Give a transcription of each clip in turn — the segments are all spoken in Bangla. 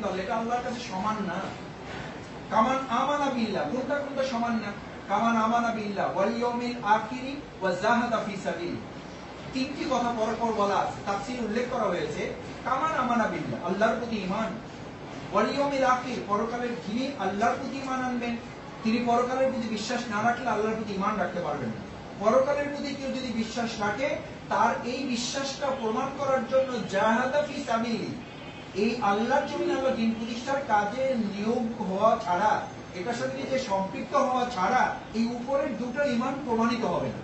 কিন্তু আল্লাহ, এটা আল্লাহর কাছে সমান না। কামান আমানা বিল্লাহ, কোনটা কোনটা সমান না? কামান আমানা বিল্লাহ ওয়াল ইয়াউমিল আখিরি ওয়া জাহাদা ফি সাবিলি, তিনটি কথা পরপর বলা আছে, তাফসীর উল্লেখ করা হয়েছে। কামান আমানা বিল্লাহ, আল্লাহর প্রতি ঈমান, ওয়াল ইয়াউমিল আখির, পরকালের, যিনি আল্লাহর প্রতি ঈমান আনবেন তিনি পরকালের প্রতি বিশ্বাস না রাখলে আল্লাহর প্রতি ঈমান রাখতে পারবেন না। পরকালের প্রতি কেউ যদি বিশ্বাস রাখে তার এই বিশ্বাসটা প্রমাণ করার জন্য জাহাদা ফি সাবিলি, এই আল্লাহর জমিনে আল্লাহ দিন প্রতিষ্ঠার কাজে নিয়োগ হওয়া ছাড়া, এটার সাথে যে সম্পৃক্ত হওয়া ছাড়া এই উপরের দুটো ঈমান প্রমাণিত হবে না,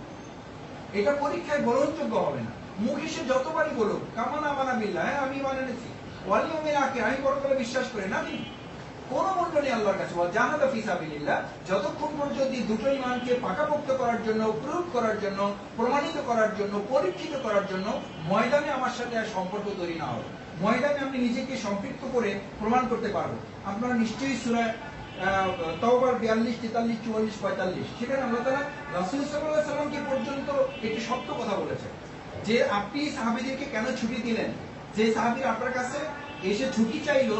এটা পরীক্ষায় গ্রহণযোগ্য হবে না। মুখে সে যতবারই বলুক কামান আমানা বিল্লাহ, হ্যাঁ আমি ঈমান এনেছি, ওয়াল ইয়াউমিল আখির, আমি পরকালে বিশ্বাস করি না, কোন মূল্য নেই আল্লাহর কাছে। জাহাদা ফি সাবিলিল্লাহ, যতক্ষণ পর্যন্ত দুটো ঈমানকে পাকাপোক্ত করার জন্য, প্রুভ করার জন্য, প্রমাণিত করার জন্য, পরীক্ষিত করার জন্য ময়দানে আমার সাথে আর সম্পর্ক তৈরি না হবে, ময়দানে আমি নিজেকে সম্পৃক্ত করে প্রমাণ করতে পারবো। আপনারা নিশ্চয়ই সূরা তাওবার 42, 43, 44, 45, সেখানে আল্লাহ তাআলা রাসূল সাল্লাল্লাহু আলাইহি সাল্লামকে পর্যন্ত একটি সত্য কথা বলেছেন যে আপনি সাহাবীদেরকে কেন ছুটি দিলেন। যে সাহাবী আপনার কাছে এসে ছুটি চাইলো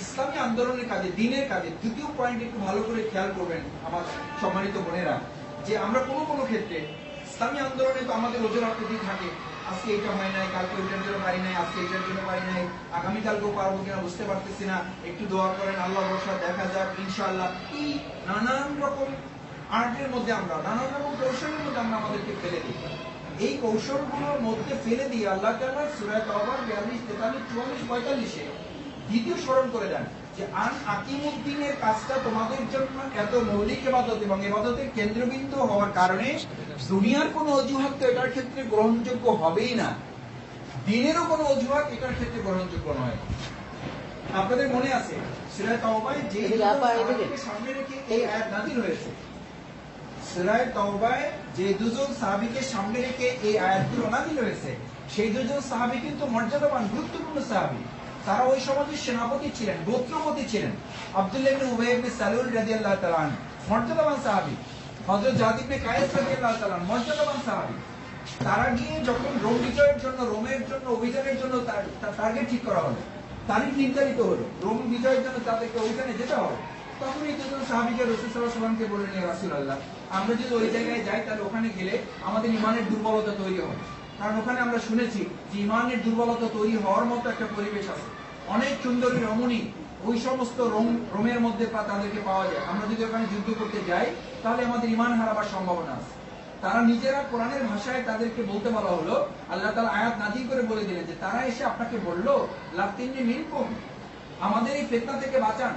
ইসলামী আন্দোলনের কাজে, দিনের কাজে। দ্বিতীয় পয়েন্ট একটু ভালো করে খেয়াল করবেন আমার সম্মানিত বোনেরা, যে আমরা কোনো কোনো ক্ষেত্রে ইসলামী আন্দোলনে তো আমাদের ওজোর আপত্তি থাকে, আজকে এটা হয় নাই, কালকে ওইটার জন্য পারি নাই, আজকে এটার জন্য পারি নাই, আগামীকালকেও পারবো কিনা বুঝতে পারতেছি না, একটু দোয়া করেন, আল্লাহ ভরসা, দেখা যাক ইনশাআল্লাহ। এই নানান রকম আর্টের মধ্যে আমরা, নানান রকম কৌশলের মধ্যে আমরা আমাদেরকে ফেলে দিই। এই কৌশলগুলোর মধ্যে ফেলে দিয়ে আল্লাহ তাআলা সূরা তাওবার 42, 43, 44, 45-এ দ্বিতীয় স্মরণ করে দেন যে আন আকিমুদ্দিনের কাজটা তোমাদের জন্য এত মৌলিক ইবাদত এবং ইবাদতের কেন্দ্রবিন্দু হওয়ার কারণে দুনিয়ার কোনো অজুহাত তো এটার ক্ষেত্রে গ্রহণযোগ্য হবেই না, দিনেরও কোনো অজুহাত এটার ক্ষেত্রে গ্রহণযোগ্য নয়। আপনাদের মনে আছে সূরা তাওবায় যে সামনে রেখে এই আয়াত নাযিল হয়েছে, সূরা তাওবায় যে দুজন সাহাবীকে সামনে রেখে এই আয়াতগুলো নাযিল হয়েছে, সেই দুজন সাহাবী কিন্তু মর্যাদাবান, গুরুত্বপূর্ণ সাহাবী। তারা ওই সমাজের সেনাপতি ছিলেন, গোত্রপতি ছিলেন। আব্দুল্লাহ ইবনে উবাই ইবনে সালুল রাদিয়াল্লাহু তাআলা আনহু মর্যাদাবান সাহাবী। হযরত যায়েদ ইবনে কায়েস রাদিয়াল্লাহু তাআলা মর্যাদাবান সাহাবী। তারা গিয়ে যখন রোম বিজয়ের জন্য, রোমের জন্য অভিযানের জন্য টার্গেট ঠিক করা হলো, তারিখ নির্ধারিত হলো, রোম বিজয়ের জন্য তাদেরকে অভিযানে যেতে হবে, তখন এই দুজন সাহাবীকে রাসূল সাল্লাল্লাহু আলাইহি ওয়াসাল্লামকে বললেন, ইয়া রাসূলুল্লাহ, আমরা যদি ওই জায়গায় যাই তাহলে ওখানে গেলে আমাদের ঈমানের দুর্বলতা তৈরি হবে, কারণ ওখানে আমরা শুনেছি যে ঈমানের দুর্বলতা তৈরি হওয়ার মতো একটা পরিবেশ আছে, অনেক সুন্দরী রমণী ওই সমস্ত রোমের মধ্যে তাদেরকে পাওয়া যায়, আমরা যদি ওখানে যুদ্ধ করতে যাই তাহলে আমাদের ঈমান হারাবার সম্ভাবনা আছে। তারা নিজেরা কোরআনের ভাষায় তাদেরকে বলতে বলা হলো, আল্লাহ তাআলা আয়াত নাযিল করে বলে দিলেন যে তারা এসে আপনাকে বললো লাতিন্নি মিনকুম, আমাদের এই ফিতনা থেকে বাঁচান।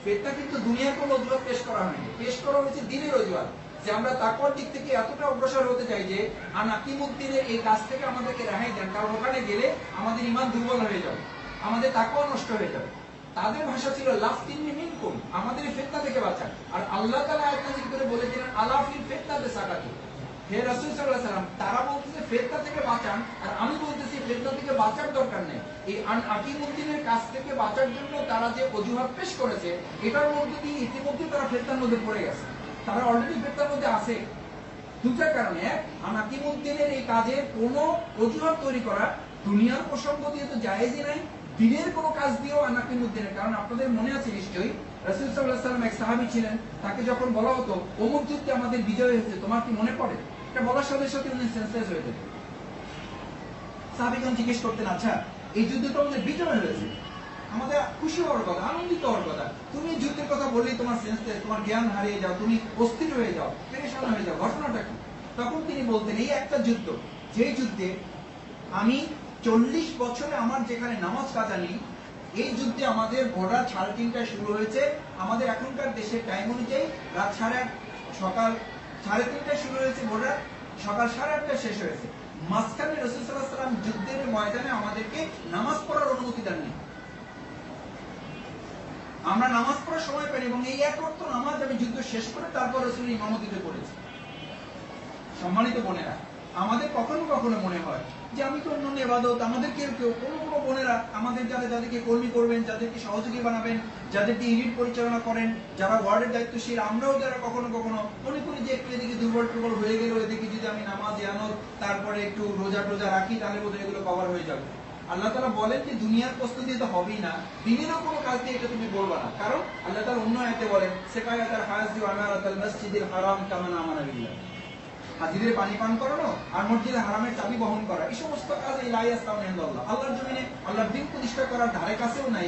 ফিতনা কিন্তু দুনিয়ার কোনো অজুহাত পেশ করা হয়নি, পেশ করা হয়েছে দ্বীনের অজুহাত, যে আমরা তাকওয়ার দিক থেকে এতটা অগ্রসর হতে চাই যে আনাকিমুদ্দিনের এই কাজ থেকে আমাদেরকে রেহাই দেন, কারণ ওখানে গেলে আমাদের ঈমান দুর্বল হয়ে যাবে, আমাদের তাকওয়া নষ্ট হয়ে যাবে। তাদের ভাষা ছিল লাফতিন্নি মিনকুম, আমাদের ফিতনা থেকে বাঁচান। আর আল্লাহ তাআলা আয়াত নাযিল করে বলে দিলেন আলা ফিল ফিতনাতে সাকাতু, হে রাসূল সাল্লাল্লাহু আলাইহি সাল্লাম, তারা বলতেছে ফিতনা থেকে বাঁচান, আর আমি বলতেছি ফিতনা থেকে বাঁচার দরকার নেই। এই আকিমুদ্দিনের কাছ থেকে বাঁচার জন্য তারা যে অজুহাত পেশ করেছে, এটার মধ্যে দিয়ে ইতিমধ্যে তারা ফিতনার মধ্যে পড়ে গেছে, তারা অলরেডি ফিতনার মধ্যে আছে। দুটার কারণে, আকিমুদ্দিনের এই কাজে কোনো অজুহাত তৈরি করা দুনিয়ার প্রসঙ্গ দিয়ে তো জায়েজই নাই, দিনের কোনো কাজ দিয়েও আনাকিমুদ্দিনের। কারণ আপনাদের মনে আছে নিশ্চয়ই রাসূল সাল্লাল্লাহু আলাইহি ওয়াসাল্লাম এক সাহাবী ছিলেন, তাকে যখন বলা হতো অমুক যুদ্ধে আমাদের বিজয় হয়েছে, তোমার কি মনে পড়ে? এটা বলার সাথে সাথে উনি সেন্সলেস হয়ে যেতেন। সাহাবীগণ জিজ্ঞেস করতেন, আচ্ছা এই যুদ্ধটা আমাদের বিজয় হয়েছে, আমাদের খুশি হওয়ার কথা, আনন্দিত হওয়ার কথা, তুমি যুদ্ধের কথা বললেই তোমার সেন্সলেস, তোমার জ্ঞান হারিয়ে যাও, তুমি অস্থির হয়ে যাও, পেরেশান হয়ে যাও, ঘটনাটা কি? তখন তিনি বলতেন এই একটা যুদ্ধ, যে যুদ্ধে আমি 40 বছরে আমার যেখানে নামাজ কাজা নেই, এই যুদ্ধে আমাদের ভোর রাত 3:30টায় শুরু হয়েছে, আমাদের এখনকার দেশের টাইম অনুযায়ী রাত 8:30, সকাল 3:30টায় শুরু হয়েছে, ভোর রাত সকাল 8:30টায় শেষ হয়েছে। মাঝখানে রাসূল সাল্লাল্লাহু আলাইহি ওয়াসাল্লাম যুদ্ধের ময়দানে আমাদেরকে নামাজ পড়ার অনুমতি দেননি, আমরা নামাজ পড়ার সময় পাইনি, এবং এই এক ওয়াক্ত নামাজ আমি যুদ্ধ শেষ করে তারপর রাসূল ইমামতিতে পড়েছি। সম্মানিত বোনেরা, আমাদের কখনো কখনো মনে হয় যে আমি তো অন্য ইবাদত, আমাদের কেউ কোনো কোনো বোনেরা আমাদের যাদেরকে কর্মী করবেন, যাদেরকে সহযোগী বানাবেন, যাদেরকে ইউনিট পরিচালনা করেন, যারা ওয়ার্ডের দায়িত্বশীল, আমরাও যারা কখনো কখনো মনে করি যে একটু এদিকে দুর্বল টুর্বল হয়ে গেল, এদিকে যদি আমি নামাজ ইয়ানত তারপরে একটু রোজা টোজা রাখি তাহলে বোধহয় এগুলো কভার হয়ে যাবে। আল্লাহ তাআলা বলেন যে দুনিয়ার প্রস্তুতি তো হবেই না, দিনেরও কোনো কাজ দিয়ে এটা তুমি বলবা না, কারণ আল্লাহ তাআলা অন্য আয়াতে বলেন সিকায়াতুল হাজি ওয়া আমারাতুল মসজিদিল হারাম কামা আমানা বিল্লাহ, হাজিদের পানি পান করানো আর মসজিদে হারামের চাবি বহন করা, এই সমস্ত কাজ লা ইয়াস্তাউন ইনদাল্লাহ, আল্লাহর জমিনে আল্লাহর দিন প্রতিষ্ঠা করার ধারে কাছেও নাই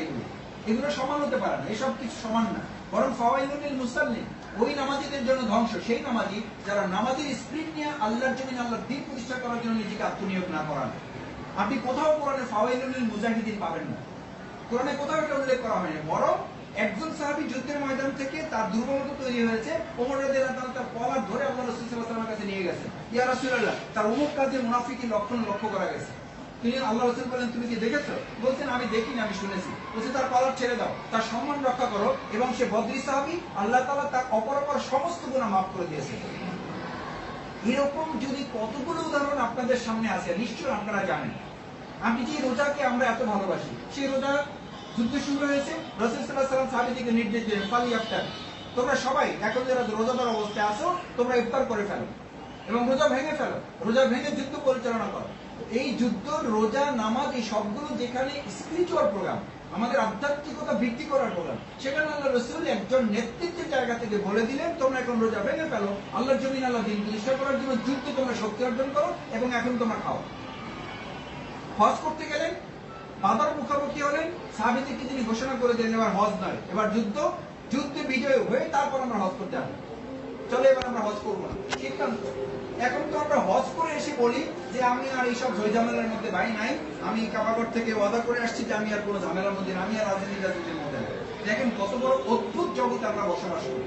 এগুলো সমান হতে পারে না, এসব কিছু সমান না, বরং ফাওয়াইলুল লিল মুসাল্লিন, ওই নামাজীদের জন্য ধ্বংস, সেই নামাজী যারা নামাজের স্পিরিট নিয়ে আল্লাহর জমিনে আল্লাহর দিন প্রতিষ্ঠা করার জন্য নিজেকে আত্মনিয়োগ না করান। আপনি কোথাও কোরআনে ফাওয়াইলুল লিল মুজাহিদিন পাবেন না, কোরআনে কোথাও এটা উল্লেখ করা হয়নি, বরং একজন সাহাবী যুদ্ধের ময়দান থেকে তার দুর্বলতা তৈরি হয়েছে, ওমর রাদিয়াল্লাহু তাআলা তার কলার ধরে আল্লাহ রাসূল সাল্লাল্লাহু আলাইহি ওয়াসাল্লামের কাছে নিয়ে গেছেন, ইয়া রাসূলুল্লাহ তার অমুক কাজে মুনাফিকি লক্ষণ লক্ষ্য করা গেছে। তিনি আল্লাহ রাসূল বলেন তুমি কি দেখেছো? বলছেন আমি দেখিনি, আমি শুনেছি। বলছে তার কলার ছেড়ে দাও, তার সম্মান রক্ষা করো, এবং সে বদরি সাহাবী, আল্লাহ তাআলা তার অপরাপর সমস্ত গুনাহ মাফ করে দিয়েছে। এরকম যদি কতগুলো উদাহরণ আপনাদের সামনে আছে, নিশ্চয়ই আপনারা জানেন। আমি যে রোজাকে আমরা এত ভালোবাসি, সেই রোজা যুদ্ধ শুরু হয়েছে, রাসূল সাল্লাল্লাহু আলাইহি ওয়াসাল্লাম সাহাবীদেরকে নির্দেশ দিলেন ফালি ইফতার, তোমরা সবাই এখন যারা রোজাদার অবস্থায় আছো তোমরা ইফতার করে ফেলো এবং রোজা ভেঙে ফেলো, রোজা ভেঙে যুদ্ধ পরিচালনা করো। এই যুদ্ধ, রোজা, নামাজ, এই সবগুলো যেখানে স্পিরিচুয়াল প্রোগ্রাম, আমাদের আধ্যাত্মিকতা বৃদ্ধি করার প্রোগ্রাম, সেখানে আল্লাহ রাসূল একজন নেতৃত্বের জায়গা থেকে বলে দিলেন তোমরা এখন রোজা ভেঙে ফেলো, আল্লাহর জমিন আল্লাহ দিন প্রতিষ্ঠা করার জন্য যুদ্ধে তোমরা শক্তি অর্জন করো এবং এখন তোমরা খাও। হজ করতে গেলেন, বাবার মুখামুখি হলেন, সাহাবীদেরকে তিনি ঘোষণা করে দিলেন এবার হজ নয়, এবার যুদ্ধ, যুদ্ধে বিজয় হয়ে তারপর আমরা হজ করতে আসবো, চলো এবার আমরা হজ করবো না, সিদ্ধান্ত। এখন তো আমরা হজ করে এসে বলি যে আমি আর এইসব ঝামেলার মধ্যে ভাই নাই, আমি কাবাগর থেকে ওয়াদা করে আসছি যে আমি আর কোনো ঝামেলার মধ্যে, আমি আর রাজনীতির মধ্যে নাই। দেখেন কত বড় অদ্ভুত জগতে আমরা বসবাস করি।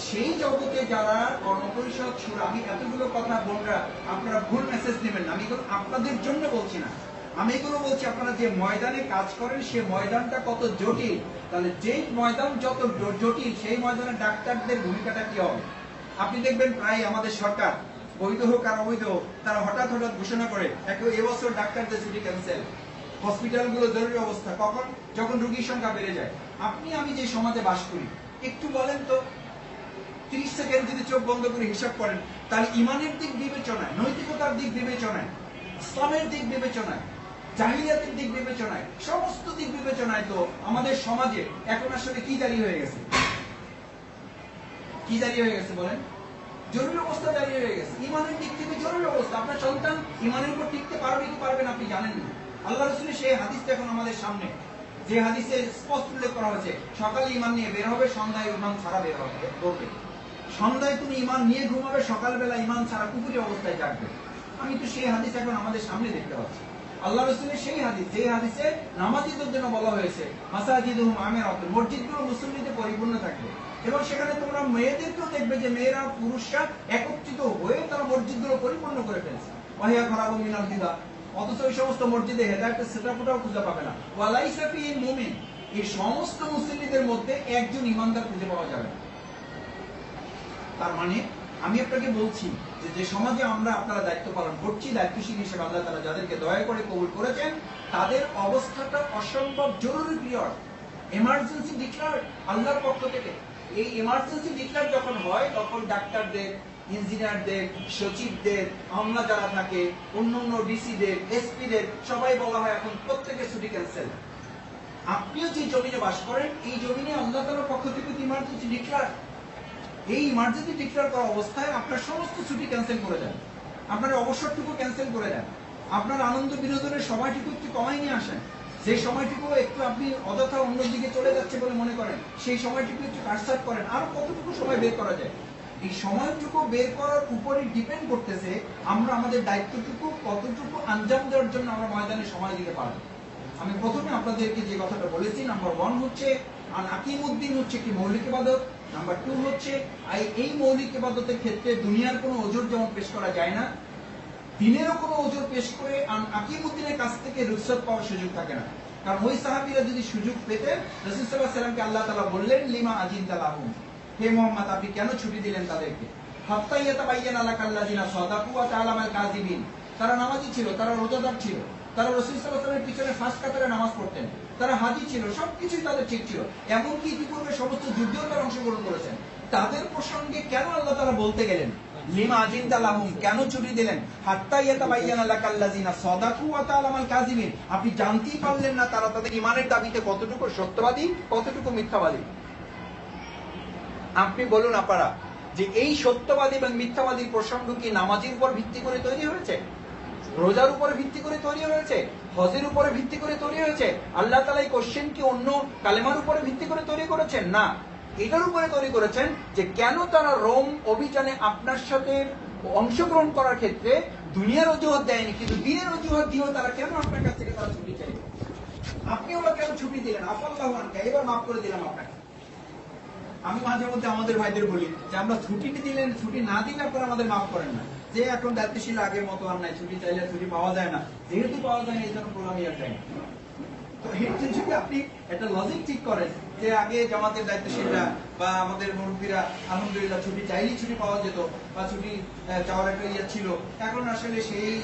সেই জগতে যারা কর্মপরিষদ শুরু, আমি এতগুলো কথা বোনরা আপনারা ভুল মেসেজ নেবেন না, আমি এগুলো আপনাদের জন্য বলছি না, আমি এগুলো বলছি আপনারা যে ময়দানে কাজ করেন সে ময়দানটা কত জটিল, তাহলে যেই ময়দান যত জটিল সেই ময়দানে ডাক্তারদের ভূমিকাটা কি হবে। আপনি দেখবেন প্রায় আমাদের সরকার, বৈধ হোক আর অবৈধ হোক, তারা হঠাৎ হঠাৎ ঘোষণা করে এবছর ডাক্তারদের ছুটি ক্যান্সেল, হসপিটালগুলো জরুরি অবস্থা, কখন? যখন রোগীর সংখ্যা বেড়ে যায়। আপনি আমি যে সমাজে বাস করি, একটু বলেন তো 30 সেকেন্ড যদি চোখ বন্ধ করে হিসাব করেন, তাহলে ইমানের দিক বিবেচনায়, নৈতিকতার দিক বিবেচনায়, ইসলামের দিক বিবেচনায়, জাহিলিয়াতের দিক বিবেচনায়, সমস্ত দিক বিবেচনায় তো আমাদের সমাজে এখন আসলে কি জারি হয়ে গেছে? কি জারি হয়ে গেছে বলেন? জরুরি অবস্থা জারি হয়ে গেছে। ইমানের দিক থেকে জরুরি অবস্থা। আপনার সন্তান ইমানের উপর টিকতে পারবে কি পারবে না আপনি জানেন না। আল্লাহ রাসূলের সেই হাদিসটা এখন আমাদের সামনে, যে হাদিসে স্পষ্ট উল্লেখ করা হয়েছে সকালে ইমান নিয়ে বের হবে, সন্ধ্যায় ইমান ছাড়া বের হবে করবে। সন্ধ্যায় তুমি ইমান নিয়ে ঘুমাবে, সকালবেলা ইমান ছাড়া কুকুরি অবস্থায় জাগবে। আমি তো সেই হাদিস এখন আমাদের সামনে দেখতে পাচ্ছি। আল্লাহ রাসূলের সেই হাদিস, যে হাদিসে নামাজীদের জন্য বলা হয়েছে মাসাজিদুহুম আমিরাতুন, মসজিদগুলো মুসল্লিতে পরিপূর্ণ থাকবে, এবং সেখানে তোমরা মেয়েদেরকেও দেখবে যে মেয়েরা পুরুষরা একত্রিত হয়ে তারা মসজিদগুলো পরিপূর্ণ করে ফেলছে। ওয়াহিয়া খারাবুম মিনাল বিদা, অথচ ওই সমস্ত মসজিদে হেদায়েতের সেটাফোটাও খুঁজে পাবে না। ওয়ালাইসা ফিহিল মুমিন, এই সমস্ত মুসল্লিদের মধ্যে একজন ইমানদার খুঁজে পাওয়া যাবে না। তার মানে আমি আপনাকে বলছি যে সমাজে আমরা আপনারা দায়িত্ব পালন করছি, দায়িত্বশীল হিসেবে আল্লাহ তাআলা যাদেরকে দয়া করে কবুল করেছেন, তাদের অবস্থাটা অসম্ভব জরুরি পিরিয়ড, এমার্জেন্সি ডিক্লেয়ার আল্লাহর পক্ষ থেকে। এই এমার্জেন্সি ডিক্লেয়ার যখন হয়, তখন ডাক্তারদের, ইঞ্জিনিয়ারদের, সচিবদের, আমলা যারা থাকে, অন্য ডিসিদের, এসপিদের সবাই বলা হয় এখন প্রত্যেকের ছুটি ক্যান্সেল। আপনিও যে জমিনে বাস করেন, এই জমিনে আল্লাহ তাআলার পক্ষ থেকে ইমার্জেন্সি ডিক্লেয়ার। এই ইমার্জেন্সি ডিক্লেয়ার করা অবস্থায় আপনার সমস্ত ছুটি ক্যান্সেল করে দেন, আপনার অবসরটুকু ক্যান্সেল করে দেন, আপনার আনন্দ বিনোদনের সময়টুকু একটু কমাই নিয়ে আসেন। যে সময়টুকু একটু আপনি অযথা অন্যদিকে চলে যাচ্ছে বলে মনে করেন, সেই সময়টুকু একটু কাটছাট করেন। আর কতটুকু সময় বের করা যায়, এই সময়টুকু বের করার উপরে ডিপেন্ড করতেছে আমরা আমাদের দায়িত্বটুকু কতটুকু আঞ্জাম দেওয়ার জন্য আমরা ময়দানে সময় দিতে পারবো। আমি প্রথমে আপনাদেরকে যে কথাটা বলেছি, নাম্বার 1 হচ্ছে আকিমুদ্দিন হচ্ছে একটি মৌলিক ইবাদত। নাম্বার 2 হচ্ছে এই মৌলিক ইবাদতের ক্ষেত্রে দুনিয়ার কোনো ওজর যেমন পেশ করা যায় না, দিনেরও কোনো ওজর পেশ করে আকিমুদ্দিনের কাছ থেকে রুখসত পাওয়ার সুযোগ থাকে না। কারণ ওই সাহাবীরা যদি সুযোগ পেতেন, রাসূল সাল্লাল্লাহু আলাইহি ওয়াসাল্লামকে আল্লাহ তাআলা বললেন লিমা আজিনতা লাহুম, হে মুহাম্মদ আপনি কেন ছুটি দিলেন তাদেরকে? হাত্তা ইয়াতাবায়্যানা লাকাল্লাযিনা সাদাকু ওয়া তাআলামাল কাযিবিন। তারা নামাজি ছিল, তারা রোজাদার ছিল, তারা রাসূল সাল্লাল্লাহু আলাইহি ওয়াসাল্লামের পিছনে ফাঁস কাতারে নামাজ পড়তেন, তারা হাজী ছিল, সবকিছুই তাদের ঠিক ছিল, এমনকি ইতিপূর্বে সমস্ত যুদ্ধেও তারা অংশগ্রহণ করেছেন। তাদের প্রসঙ্গে কেন আল্লাহ তাআলা বলতে গেলেন লিমা আজিনতা লাহুম, কেন ছুটি দিলেন? হাত্তা ইয়াতাবায়্যানা লাকাল্লাযিনা সাদাকু ওয়া তা'লামাল কাযিবিন, আপনি জানতেই পারলেন না তারা তাদের ঈমানের দাবিতে কতটুকু সত্যবাদী কতটুকু মিথ্যাবাদী। আপনি বলুন আপনারা যে এই সত্যবাদী এবং মিথ্যাবাদীর প্রসঙ্গ কি নামাজের উপর ভিত্তি করে তৈরি হয়েছে, রোজার উপরে ভিত্তি করে তৈরি হয়েছে, হজের উপরে ভিত্তি করে তৈরি হয়েছে? আল্লাহ তাআলা এই কোশ্চেন কি অন্য কালেমার উপরে ভিত্তি করে তৈরি করেছেন? না, এটার উপরে তৈরি করেছেন যে কেন তারা রোম অভিযানে আপনার সাথে অংশগ্রহণ করার ক্ষেত্রে দুনিয়ার অজুহাত দেয়নি, কিন্তু দিনের অজুহাত দিয়েও তারা কেন আপনার কাছ থেকে তারা ছুটি চাইবে? আপনি ওরা কেন ছুটি দিলেন? আফাল্লাহু আনকা, এবার মাফ করে দিলাম আপনাকে। আমি মাঝে মধ্যে আমাদের ভাইদের বলি যে আমরা ছুটি দিলেন, ছুটি না দিলে আপনারা আমাদের মাফ করেন না, যে এখন দায়িত্বশীল আগের মতো আর নাই, ছুটি চাইলে ছুটি পাওয়া যায় না, যেহেতু পাওয়া যায় না এই জন্য প্রোগ্রামই আর চাই। তো যদি আপনি একটা লজিক ঠিক করেন যে আগে জামাতের দায়িত্বশীলরা বা আমাদের মুরব্বীরা আলহামদুলিল্লাহ ছুটি চাইলেই ছুটি পাওয়া যেত বা ছুটি চাওয়ার একটা ইয়ে ছিল, এখন আসলে সেই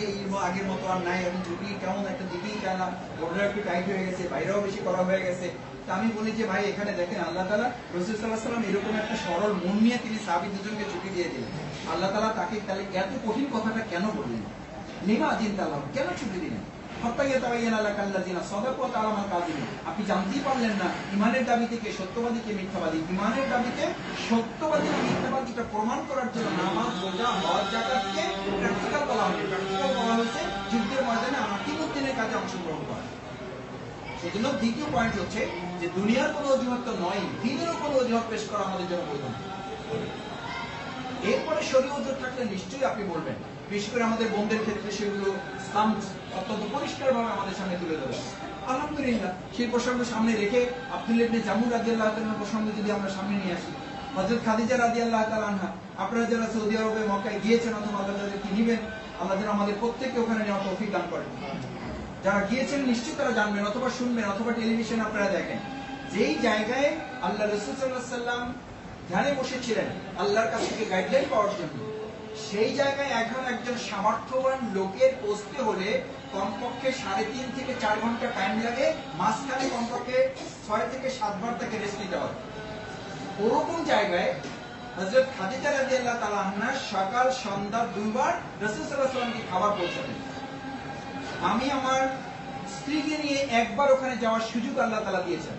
আগের মতো আর নাই, এখন ছুটি কেমন একটা দিকেই চায় না, বর্ডার একটু টাইট হয়ে গেছে, বাইরেও বেশি করা হয়ে গেছে। তা আমি বলি যে ভাই এখানে দেখেন আল্লাহ তাআলা রাসূল সাল্লাল্লাহু আলাইহি ওয়াসাল্লাম এরকম একটা সরল মন নিয়ে তিনি সাহাবী দুজনকে ছুটি দিয়ে দিলেন। আল্লাহ তাআলা তাকে তাহলে এত কঠিন কথাটা কেন বললেন? লিমা আজিনতা লাহুম, কেন ছুটি দিলেন? হাত্তা ইয়াতাবায়্যানা লাকাল্লাযিনা সাদাকু ওয়া তা'লামাল কাযিবিন, আপনি জানতেই পারলেন না ঈমানের দাবিতে কে সত্যবাদী কে মিথ্যাবাদী। ঈমানের দাবিতে সত্যবাদী না মিথ্যাবাদীটা প্রমাণ করার জন্য নামাজ, রোজা, হজ, যাকাতকে প্র্যাকটিক্যাল বলা হয়েছে। প্র্যাকটিক্যাল বলা হয়েছে যুদ্ধের ময়দানে আকিমুদ্দিনের কাজে অংশগ্রহণ করা। সেজন্য দ্বিতীয় পয়েন্ট হচ্ছে যে দুনিয়ার কোনো অজুহাত তো নয়, দিনেরও কোনো অজুহাত পেশ করা আমাদের জন্য বৈধ না। এরপরে শরীয়ত অজুহাত থাকলে নিশ্চয়ই আপনি বলবেন, বিশেষ করে আমাদের বোনদের ক্ষেত্রে সেগুলো ইসলাম অত্যন্ত পরিষ্কারভাবে আমাদের সামনে তুলে ধরে। আলহামদুলিল্লাহ সেই প্রসঙ্গ সামনে রেখে আব্দুল্লাহ ইবনে জামুর রাদিয়াল্লাহু তাআলার প্রসঙ্গ যদি আমরা সামনে নিয়ে আসি, হযরত খাদিজা রাদিয়াল্লাহু তাআলা আনহা, আপনারা যারা সৌদি আরবে মক্কায় গিয়েছেন অথবা আল্লাহ তাদেরকে নিবেন, আল্লাহ যেন আমাদের প্রত্যেককে ওখানে নেওয়ার তৌফিক দান করেন। যারা গিয়েছেন নিশ্চয়ই তারা জানবেন অথবা শুনবেন অথবা টেলিভিশন আপনারা দেখেন, যেই জায়গায় আল্লাহ রাসূল সাল্লাল্লাহু আলাইহি ওয়াসাল্লাম ধ্যানে বসেছিলেন আল্লাহর কাছ থেকে গাইডলাইন পাওয়ার জন্য, সেই জায়গায় এখন একজন সামর্থ্যবান লোকের পৌঁছতে হলে কমপক্ষে 3.5 থেকে 4 ঘন্টা টাইম লাগে, মাঝখানে কমপক্ষে 6 থেকে 7 বার তাকে রেস্ট নিতে হয়। ওরকম জায়গায় হযরত খাদিজা রাদিয়াল্লাহু তাআলা আনহা সকাল সন্ধ্যা 2 বার রাসূল সাল্লাল্লাহু আলাইহি ওয়াসাল্লামকে খাবার পৌঁছাতেন। আমি আমার স্ত্রীকে নিয়ে একবার ওখানে যাওয়ার সুযোগ আল্লাহ তাআলা দিয়েছেন।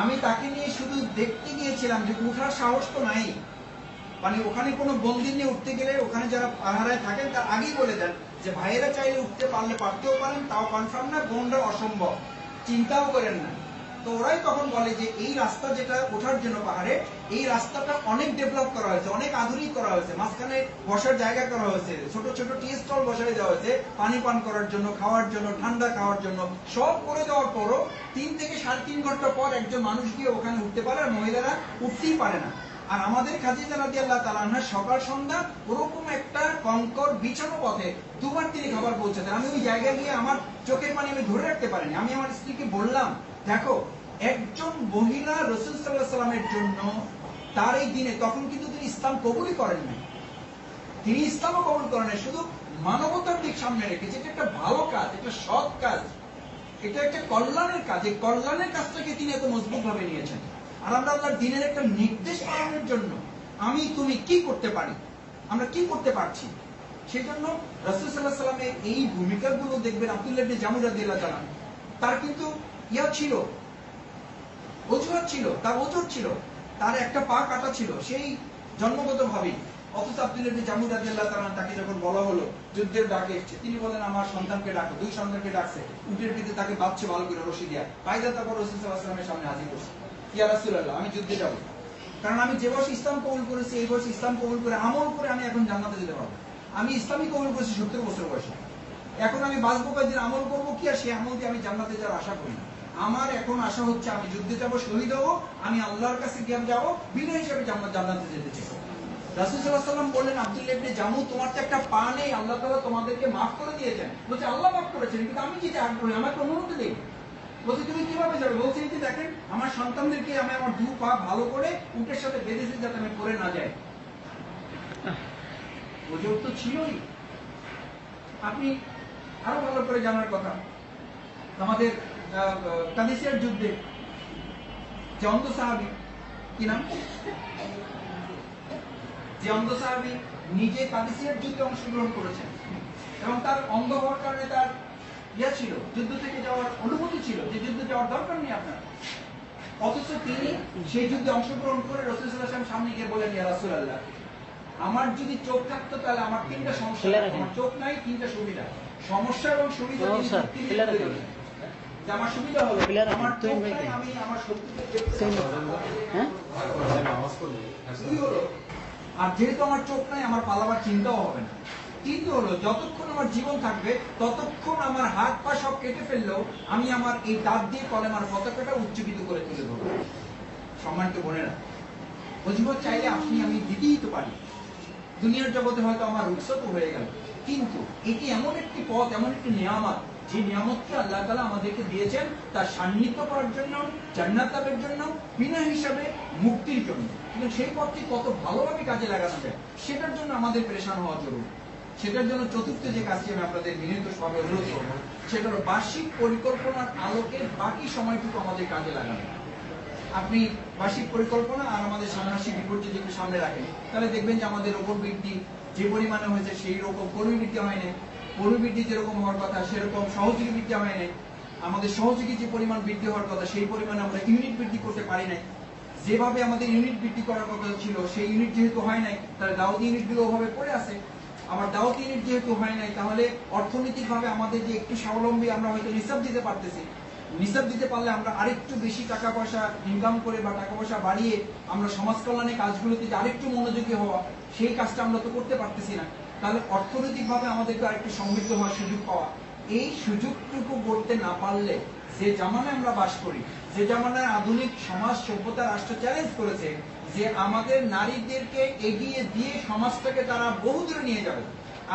আমি তাকে নিয়ে শুধু দেখতে গিয়েছিলাম যে উঠার সাহস তো নাই, মানে ওখানে কোনো বন্দী নিয়ে উঠতে গেলে ওখানে যারা পাহারায় থাকেন তার আগেই বলে দেন যে ভাইয়েরা চাইলে উঠতে পারলে পারতেও পারেন, তাও কনফার্ম না, কোনটা অসম্ভব, চিন্তাও করেন না। তো ওরাই তখন বলে যে এই রাস্তা যেটা ওঠার জন্য পাহাড়ে, এই রাস্তাটা অনেক ডেভেলপ করা হয়েছে, অনেক আধুনিক করা হয়েছে, মাঝখানে বসার জায়গা করা হয়েছে, ছোট ছোট টি স্টল বসাই দেওয়া হয়েছে পানি পান করার জন্য, খাওয়ার জন্য, ঠান্ডা খাওয়ার জন্য। সব করে দেওয়ার পরও 3 থেকে 3.5 ঘন্টা পর একজন মানুষ গিয়ে ওখানে উঠতে পারে, আর মহিলারা উঠতেই পারে না। আর আমাদের খাদিজা রাদিয়াল্লাহু তাআলা আনহা সকাল সন্ধ্যা ওরকম একটা কঙ্কর বিছানো পথে 2 বার তিনি খাবার পৌঁছাতেন। আমি ওই জায়গায় গিয়ে আমার চোখের পানি আমি ধরে রাখতে পারিনি। আমি আমার স্ত্রীকে বললাম, দেখো একজন মহিলা রাসূল সাল্লাল্লাহু আলাইহি ওয়াসাল্লামের জন্য তার এই দিনে, তখন কিন্তু তিনি ইসলাম কবুলই করেন নাই, তিনি ইসলামও কবুল করেন নাই, শুধু মানবতার দিক সামনে রেখেছে। এটা একটা ভালো কাজ, এটা সৎ কাজ, এটা একটা কল্যাণের কাজ। এই কল্যাণের কাজটাকে তিনি এত মজবুত ভাবে নিয়েছেন। আর আমরা আল্লাহর দ্বীনের একটা নির্দেশ পালনের জন্য আমি তুমি কি করতে পারি, আমরা কি করতে পারছি, সেই জন্য রাসূল সাল্লাল্লাহু আলাইহি ওয়াসাল্লামের এই ভূমিকাগুলো দেখবেন। আব্দুল্লাহ ইবনে জামুর রাদিয়াল্লাহু তাআলা তার কিন্তু ইয়া ছিল, অজুহাত ছিল, তার ওজর ছিল, তার একটা পা কাটা ছিল সেই জন্মগত ভাবেই। অথচ আব্দুল্লাহ ইবনে জামুর রাদিয়াল্লাহু তাআলা তাকে যখন বলা হলো যুদ্ধের ডাকে এসেছে, তিনি বলেন আমার সন্তানকে ডাকো। 2 সন্তানকে ডাকছে, উটের পিঠে তাকে বাঁধছে ভালো করে রশি দিয়া, কায়দা তারপর রাসূল সাল্লাল্লাহু আলাইহি ওয়াসাল্লামের সামনে হাজির করছে, ইয়া রাসূলুল্লাহ আমি যুদ্ধে যাব, কারণ আমি যে বয়সে ইসলাম কবুল করেছি, এই বয়সে ইসলাম কবুল করে আমল করে আমি এখন জান্নাতে যেতে পারবো। আমি ইসলামই কবুল করেছি 70 বছর বয়সে, এখন আমি বাঁচবো কয়েকদিন, আমল করবো কি, আর সেই আমল দিয়ে আমি জান্নাতে যাওয়ার আশা করি না। আমার এখন আশা হচ্ছে আমি যুদ্ধে যাব, শহীদ হবো, আমি আল্লাহর কাছে জ্ঞান যাবো, বিনয় হিসেবে জান্নাতে যেতে চাই। রাসূল সাল্লাল্লাহু আলাইহি ওয়াসাল্লাম বললেন, আব্দুল্লাহ ইবনে জামু তোমার তো একটা পা নেই, আল্লাহ তাআলা তোমাদেরকে মাফ করে দিয়েছেন। বলছে আল্লাহ মাফ করেছেন, কিন্তু আমি যেতে আগ্রহী, আমাকে অনুমতি দেই। বলছে তুমি কিভাবে যাবে? বলছে এই যে দেখেন আমার সন্তানদেরকে আমি আমার 2 পা ভালো করে উটের সাথে বেঁধেছি যাতে আমি পড়ে না যাই। ওজোর তো ছিলই। আপনি আরো ভালো করে জানার কথা, আমাদের কাদিসিয়ার যুদ্ধে যে অন্ধ সাহাবী, কি নাম, যে অন্ধ সাহাবী নিজে কাদিসিয়ার যুদ্ধে অংশগ্রহণ করেছেন এবং তার অন্ধ হওয়ার কারণে তার ছিল, যুদ্ধ থেকে যাওয়ার অনুমতি ছিল, যে যুদ্ধে যাওয়ার দরকার নেই আপনার, অথচ তিনি সেই যুদ্ধে অংশগ্রহণ করে রাসূল সাল্লাল্লাহু আলাইহি ওয়াসাল্লাম সামনে গিয়ে বলেন, ইয়া রাসূলুল্লাহ, আমার যদি চোখ থাকতো তাহলে আমার তিনটা সমস্যা, আমার চোখ নাই, তিনটা সুবিধা, সমস্যা এবং সুবিধা আমার সুবিধা হলো আমার চোখ নাই, আমি আমার শক্তিতে দেখতে হলো, আর যেহেতু আমার চোখ নাই আমার পালাবার চিন্তাও হবে না। কিন্তু হলো যতক্ষণ আমার জীবন থাকবে ততক্ষণ আমার হাত পা সব কেটে ফেললেও আমি আমার এই দাঁত দিয়ে কলেমার পতাকাটা উচ্চকিত করে তুলে ধরবো। সম্মানিত বোনেরা, অজিবত চাইলে আপনি আমি দিতেই তো পারি, দুনিয়ার জগতে হয়তো আমার রুখসত হয়ে গেল, কিন্তু এটি এমন একটি পথ, এমন একটি নিয়ামত, যে নিয়ামতকে আল্লাহ তাআলা আমাদেরকে দিয়েছেন তার সান্নিধ্য করার জন্য, জান্নাত লাভের জন্য, বিনা হিসাবে মুক্তির জন্য। কিন্তু সেই পথটি কত ভালোভাবে কাজে লাগানো যায় সেটার জন্য আমাদের পেরেশান হওয়া জরুরি। সেটার জন্য চতুর্থ যে কাজটি আমি আপনাদের বিনীতভাবে অনুরোধ করবো, সেটা হলো বার্ষিক পরিকল্পনার আলোকে বাকি সময়টুকু আমাদের কাজে লাগানো। আপনি বার্ষিক পরিকল্পনা আর আমাদের ষান্মাসিক রিপোর্ট যদি একটু সামনে রাখেন, তাহলে দেখবেন যে আমাদের ওপর বৃদ্ধি যে পরিমাণে হয়েছে সেই রকম কর্মী বৃদ্ধি হয় নাই, কর্মী বৃদ্ধি যেরকম হওয়ার কথা সেরকম সহযোগী বৃদ্ধি হয় নাই, আমাদের সহযোগী যে পরিমাণ বৃদ্ধি হওয়ার কথা সেই পরিমাণে আমরা ইউনিট বৃদ্ধি করতে পারি নাই। যেভাবে আমাদের ইউনিট বৃদ্ধি করার কথা ছিল সেই ইউনিট যেহেতু হয় নাই, তাহলে দাওয়াতি ইউনিটগুলো ওভাবে পড়ে আছে। আমার দাওয়াত ইউনিট যেহেতু হয় নাই, তাহলে অর্থনৈতিকভাবে আমাদের যে একটু স্বাবলম্বী আমরা হয়তো নিসাব দিতে পারতেছি, নিসাব দিতে পারলে আমরা আরেকটু বেশি টাকা পয়সা ইনকাম করে বা টাকা পয়সা বাড়িয়ে আমরা সমাজ কল্যাণের কাজগুলোতে আরেকটু মনোযোগী হওয়া, সেই কাজটা আমরা তো করতে পারতেছি না। তাহলে অর্থনৈতিকভাবে আমাদেরকে আরেকটু সমৃদ্ধ হওয়ার সুযোগ পাওয়া, এই সুযোগটুকু করতে না পারলে, যে জামানায় আমরা বাস করি, যে জামানায় আধুনিক সমাজ সভ্যতা রাষ্ট্র চ্যালেঞ্জ করেছে যে আমাদের নারীদেরকে এগিয়ে দিয়ে সমাজটাকে তারা বহু দূরে নিয়ে যাবে,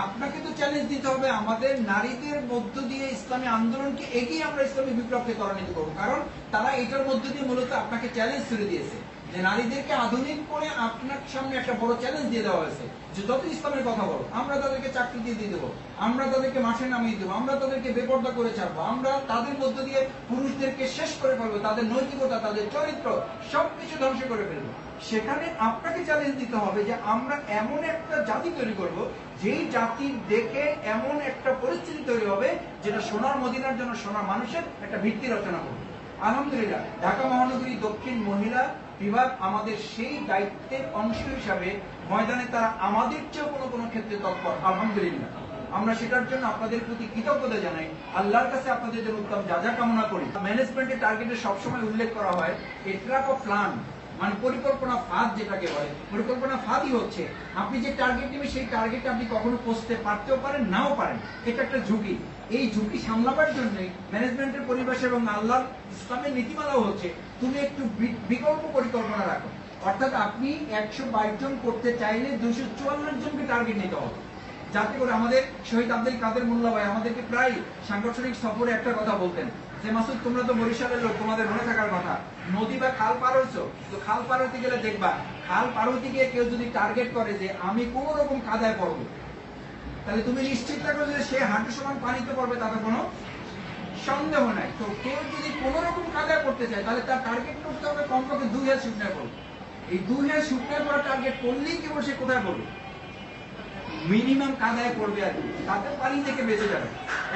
আপনাকে তো চ্যালেঞ্জ দিতে হবে আমাদের নারীদের মধ্য দিয়ে ইসলামী আন্দোলনকে এগিয়ে আমরা ইসলামী বিপ্লবকে ত্বরান্বিত করবো। কারণ তারা এটার মধ্য দিয়ে মূলত আপনাকে চ্যালেঞ্জ তুলে দিয়েছে যে নারীদেরকে আধুনিক করে আপনার সামনে একটা বড় চ্যালেঞ্জ দিয়ে দেওয়া হয়েছে যে যত ইসলামের কথা বলো, আমরা তাদেরকে চাকরি দিয়ে দেবো, আমরা তাদেরকে মাঠে নামিয়ে দেবো, আমরা তাদেরকে বেপর্দা করে ছাড়বো, আমরা তাদের মধ্য দিয়ে পুরুষদেরকে শেষ করে ফেলবো, তাদের নৈতিকতা, তাদের চরিত্র সবকিছু ধ্বংস করে ফেলবো। সেখানে আপনাকে চ্যালেঞ্জ দিতে হবে যে আমরা এমন একটা জাতি তৈরি করব, যেই জাতির দেখে এমন একটা পরিস্থিতি তৈরি হবে যেটা সোনার মদিনার জন্য সোনার মানুষের একটা ভিত্তি রচনা করবে। আলহামদুলিল্লাহ, ঢাকা মহানগরী দক্ষিণ মহিলা বিভাগ আমাদের সেই দায়িত্বের অংশ হিসাবে ময়দানে তারা আমাদের চেয়েও কোনো কোনো ক্ষেত্রে তৎপর। আলহামদুলিল্লাহ, আমরা সেটার জন্য আপনাদের প্রতি কৃতজ্ঞতা জানাই, আল্লাহর কাছে আপনাদের জন্য উত্তম যা কামনা করি। ম্যানেজমেন্টের টার্গেটে সবসময় উল্লেখ করা হয় এ ট্র্যাপ অফ প্ল্যান, মানে পরিকল্পনা ফাঁদ যেটাকে বলে। পরিকল্পনা ফাঁদই হচ্ছে আপনি যে টার্গেট নেবেন সেই টার্গেটে আপনি কখনো পৌঁছতে পারতেও পারেন, নাও পারেন, এটা একটা ঝুঁকি। এই ঝুঁকি সামলাবার জন্য ম্যানেজমেন্টের পরিবেশ এবং আল্লাহর ইসলামের নীতিমালাও হচ্ছে তুমি একটু বিকল্প পরিকল্পনা রাখো। অর্থাৎ আপনি 122 জন করতে চাইলে 244 জনকে টার্গেট নিতে হবে, যাতে করে আমাদের শহীদ আব্দুল কাদের মোল্লা ভাই আমাদেরকে প্রায় সাংগঠনিক সফরে একটা কথা বলতেন যে মাসুদ, তোমরা তো বরিশালের লোক, তোমাদের মনে থাকার কথা, নদী বা খাল পার হইছো, তো খাল পার হইতে গেলে দেখবা খাল পার হইতে গিয়ে কেউ যদি টার্গেট করে যে আমি কোন রকম কাদায় পড়বো, তাহলে তুমি নিশ্চিত থাকো যে সে হাঁটু সমান পানিতে পড়বে, তাতে কোনো সন্দেহ নাই। তো কেউ যদি কোন রকম কাদায় পড়তে চায় তাহলে তার টার্গেট করতে হবে কমপক্ষে 2 হাত শুকনায় পড়বে। এই 2 হাত শুকনায় পড়া টার্গেট করলেই কেবল সে কোথায় পড়বে, মিনিমাম কাদায় পড়বে আর কি, তাতে পানি থেকে বেঁচে যাবে।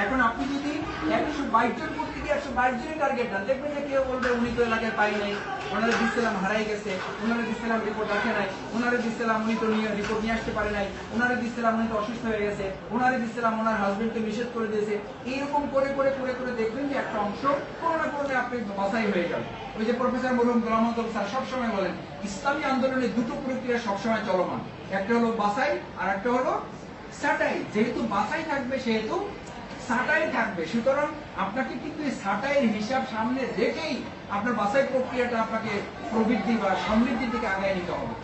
এখন আপনি যদি 122 জন করতে গিয়ে 122 জনের টার্গেট দেন, দেখবেন যে কেউ বলবে উনি তো এলাকায় পাই নাই, ওনারে দিচ্ছিলাম হারাই গেছে, ওনারে দিচ্ছিলাম রিপোর্ট রাখে নাই, ওনারে দিচ্ছিলাম উনি তো রিপোর্ট নিয়ে আসতে পারে নাই, ওনারে দিচ্ছিলাম উনি তো অসুস্থ হয়ে গেছে, ওনারে দিচ্ছিলাম ওনার হাজবেন্ডকে নিষেধ করে দিয়েছে। এইরকম করে করে করে করে দেখবেন যে একটা অংশ কোনো না কোনো আপনি বাছাই হয়ে যাবে। ওই যে প্রফেসর মরহুম গোলাম আজম স্যার সবসময় বলেন ইসলামী আন্দোলনে দুটো প্রক্রিয়া সবসময় চলমান, একটা হলো বাছাই আর একটা হলো ছাঁটাই। যেহেতু বাছাই থাকবে সেহেতু ছাঁটাই থাকবে, সুতরাং আপনাকে কিন্তু এই ছাঁটাইয়ের হিসাব সামনে রেখেই আপনার বাছাই প্রক্রিয়াটা আপনাকে প্রবৃদ্ধি বা সমৃদ্ধির দিকে আগায় নিতে হবে।